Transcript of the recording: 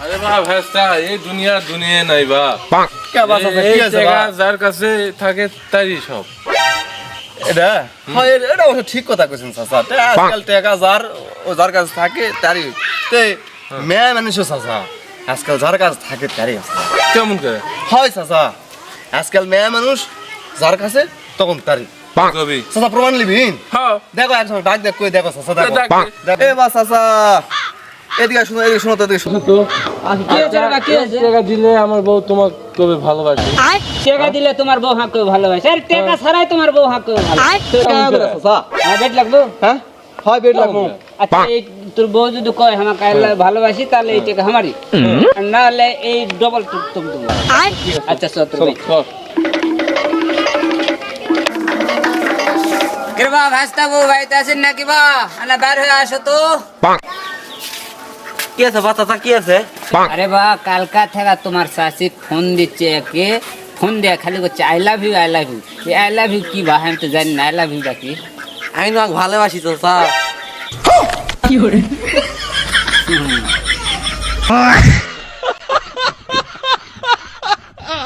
আরে বাপ ভেস্তা এই দুনিয়া নাই বাপ কে বাপ চাচা কি আছে বাপ যার কাছে থাকে তারই সব এটা হয় এটা অবশ্য ঠিক কথা কইছেন চাচা আজকাল টাকা যার কাছে থাকে তারই তে মেয়ে মানুষও চাচা আজকাল যার কাছে থাকে তারই আছে কেমন করে হয় চাচা আজকাল মেয়ে মানুষ যার কাছে তখন তারই কবি চাচা প্রমাণ লিবিন হ্যাঁ দেখো একজন ডাক দেখ কই দেখো চাচা দেখো ডাক দে। এ বা চাচা এদিকে শোনো তো এদিকে শোনো তো কি হয়েছে রে, কি হয়েছে? টাকা দিলে আমার বউ তোমার কবে ভালোবাসে টাকা দিলে তোমার বউ হাঁকে ভালোবাসে আর টাকা ছাড়াই তোমার বউ হাঁকে ভালোবাসে চাচা বেড লাগবো হ্যাঁ হয় বেড লাগবো আচ্ছা এই তোর বউ যদি কয় আমাকে ভালোবাসি তাহলে এই টাকা আমারই আর না হলে এই ডবল টুক দেবো আচ্ছা সত্তর কিরবা ভাস্তা বউ ভাইতে আছেন নাকি বা আনা বার হয়ে আসো তো কি আছে বা চাচা কি আছে আরে বা কালকা থেকে তোমার শাশি ফোন দিচ্ছে একে ফোন দেয়া খালি করছে I love you I love you কি বা আমি তো জানি না আই লাভ ইউ কি আমি তোমাকে ভালোবাসি চাচা কি